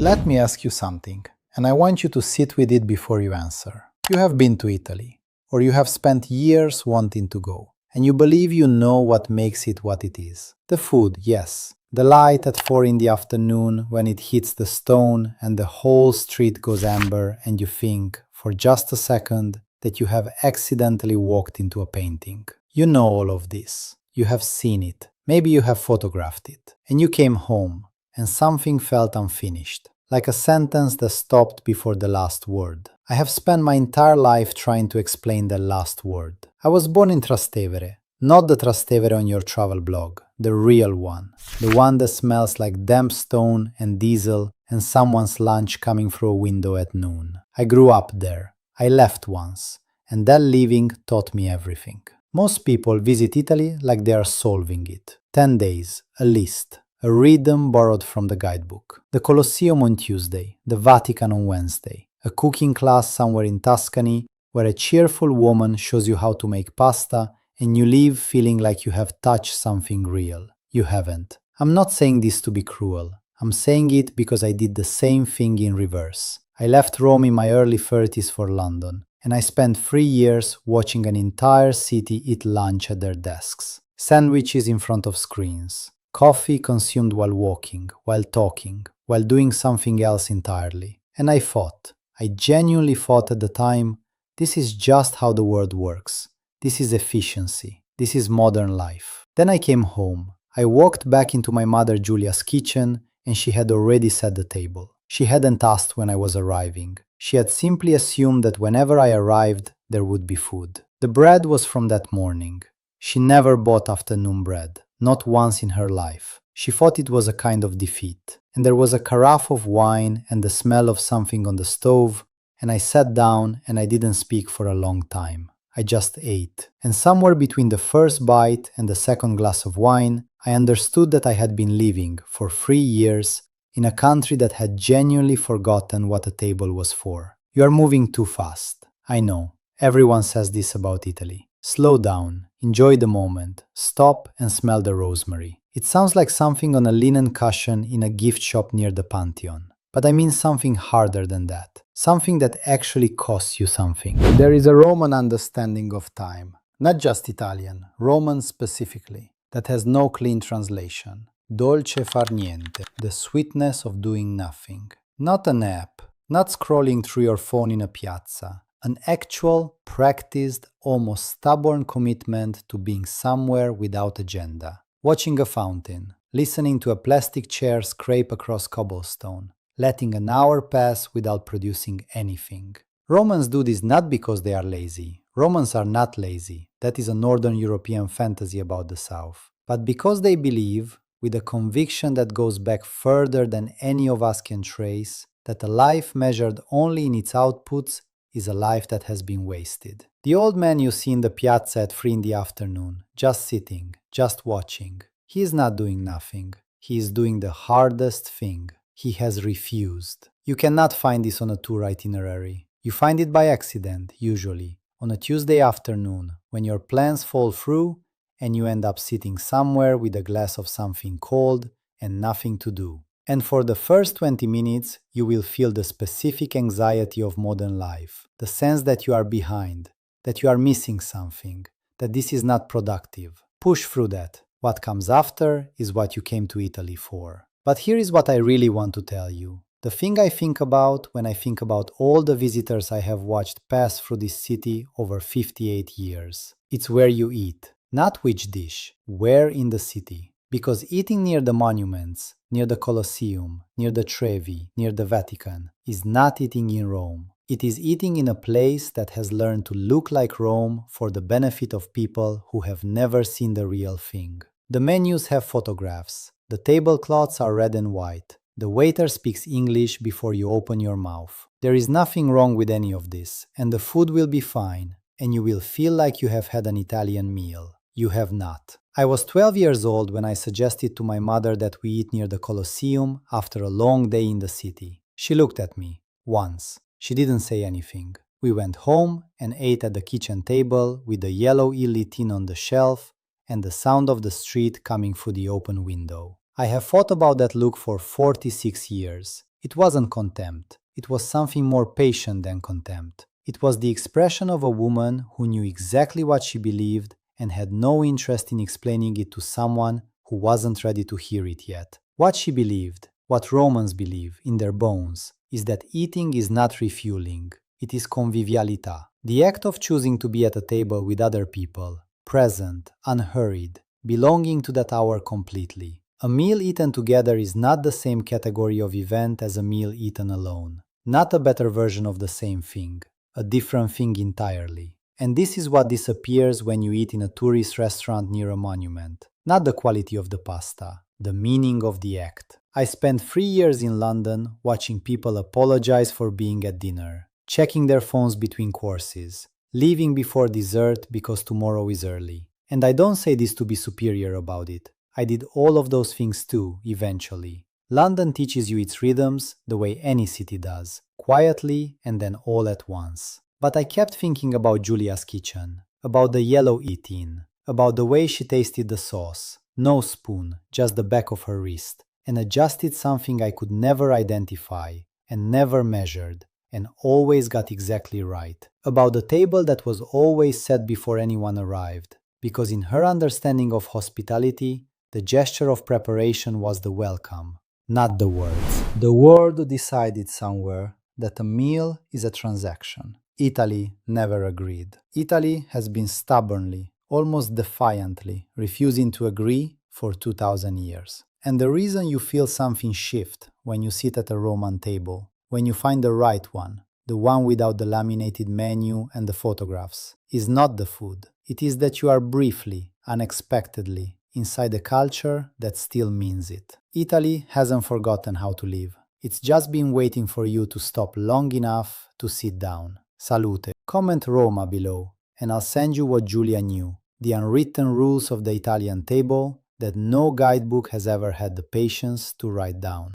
Let me ask you something, and I want you to sit with it before you answer. You have been to Italy, or you have spent years wanting to go, and you believe you know what makes it what it is. The food, yes. The light at 4 in the afternoon when it hits the stone and the whole street goes amber and you think, for just a second, that you have accidentally walked into a painting. You know all of this. You have seen it. Maybe you have photographed it. And you came home, and something felt unfinished, like a sentence that stopped before the last word. I have spent my entire life trying to explain the last word. I was born in Trastevere, not the Trastevere on your travel blog, the real one. The one that smells like damp stone and diesel and someone's lunch coming through a window at noon. I grew up there. I left once, and that leaving taught me everything. Most people visit Italy like they are solving it. 10 days, a list, a rhythm borrowed from the guidebook. The Colosseum on Tuesday, the Vatican on Wednesday, a cooking class somewhere in Tuscany where a cheerful woman shows you how to make pasta and you leave feeling like you have touched something real. You haven't. I'm not saying this to be cruel. I'm saying it because I did the same thing in reverse. I left Rome in my early 30s for London, and I spent 3 years watching an entire city eat lunch at their desks. Sandwiches in front of screens. Coffee consumed while walking, while talking, while doing something else entirely. And I thought, I genuinely thought at the time, this is just how the world works. This is efficiency. This is modern life. Then I came home. I walked back into my mother Julia's kitchen, and she had already set the table. She hadn't asked when I was arriving. She had simply assumed that whenever I arrived, there would be food. The bread was from that morning. She never bought afternoon bread, not once in her life. She thought it was a kind of defeat. And there was a carafe of wine and the smell of something on the stove, and I sat down and I didn't speak for a long time. I just ate. And somewhere between the first bite and the second glass of wine, I understood that I had been living for 3 years in a country that had genuinely forgotten what a table was for. You are moving too fast. I know. Everyone says this about Italy. Slow down. Enjoy the moment. Stop and smell the rosemary. It sounds like something on a linen cushion in a gift shop near the Pantheon. But I mean something harder than that. Something that actually costs you something. There is a Roman understanding of time. Not just Italian, Roman specifically, that has no clean translation. Dolce far niente, the sweetness of doing nothing. Not an app, not scrolling through your phone in a piazza. An actual, practiced, almost stubborn commitment to being somewhere without agenda. Watching a fountain, listening to a plastic chair scrape across cobblestone, letting an hour pass without producing anything. Romans do this not because they are lazy. Romans are not lazy. That is a Northern European fantasy about the South. But because they believe, with a conviction that goes back further than any of us can trace, that a life measured only in its outputs is a life that has been wasted. The old man you see in the piazza at 3 in the afternoon, just sitting, just watching, he is not doing nothing. He is doing the hardest thing. He has refused. You cannot find this on a tour itinerary. You find it by accident, usually, on a Tuesday afternoon, when your plans fall through and you end up sitting somewhere with a glass of something cold and nothing to do. And for the first 20 minutes, you will feel the specific anxiety of modern life, the sense that you are behind, that you are missing something, that this is not productive. Push through that. What comes after is what you came to Italy for. But here is what I really want to tell you. The thing I think about when I think about all the visitors I have watched pass through this city over 58 years. It's where you eat, not which dish, where in the city. Because eating near the monuments, near the Colosseum, near the Trevi, near the Vatican, is not eating in Rome. It is eating in a place that has learned to look like Rome for the benefit of people who have never seen the real thing. The menus have photographs. The tablecloths are red and white. The waiter speaks English before you open your mouth. There is nothing wrong with any of this, and the food will be fine, and you will feel like you have had an Italian meal. You have not. I was 12 years old when I suggested to my mother that we eat near the Colosseum after a long day in the city. She looked at me. Once. She didn't say anything. We went home and ate at the kitchen table with the yellow illy tin on the shelf and the sound of the street coming through the open window. I have thought about that look for 46 years. It wasn't contempt, it was something more patient than contempt. It was the expression of a woman who knew exactly what she believed and had no interest in explaining it to someone who wasn't ready to hear it yet. What she believed, what Romans believe in their bones, is that eating is not refueling, it is convivialita, the act of choosing to be at a table with other people, present, unhurried, belonging to that hour completely. A meal eaten together is not the same category of event as a meal eaten alone, not a better version of the same thing, a different thing entirely. And this is what disappears when you eat in a tourist restaurant near a monument. Not the quality of the pasta, the meaning of the act. I spent 3 years in London watching people apologize for being at dinner, checking their phones between courses, leaving before dessert because tomorrow is early. And I don't say this to be superior about it. I did all of those things too, eventually. London teaches you its rhythms the way any city does, quietly and then all at once. But I kept thinking about Julia's kitchen, about the yellow eating, about the way she tasted the sauce, no spoon, just the back of her wrist, and adjusted something I could never identify and never measured and always got exactly right, about the table that was always set before anyone arrived, because in her understanding of hospitality, the gesture of preparation was the welcome, not the words. The word decided somewhere that a meal is a transaction. Italy never agreed. Italy has been stubbornly, almost defiantly, refusing to agree for 2000 years. And the reason you feel something shift when you sit at a Roman table, when you find the right one, the one without the laminated menu and the photographs, is not the food. It is that you are briefly, unexpectedly, inside a culture that still means it. Italy hasn't forgotten how to live. It's just been waiting for you to stop long enough to sit down. Salute. Comment Roma below, and I'll send you what Giulia knew, the unwritten rules of the Italian table that no guidebook has ever had the patience to write down.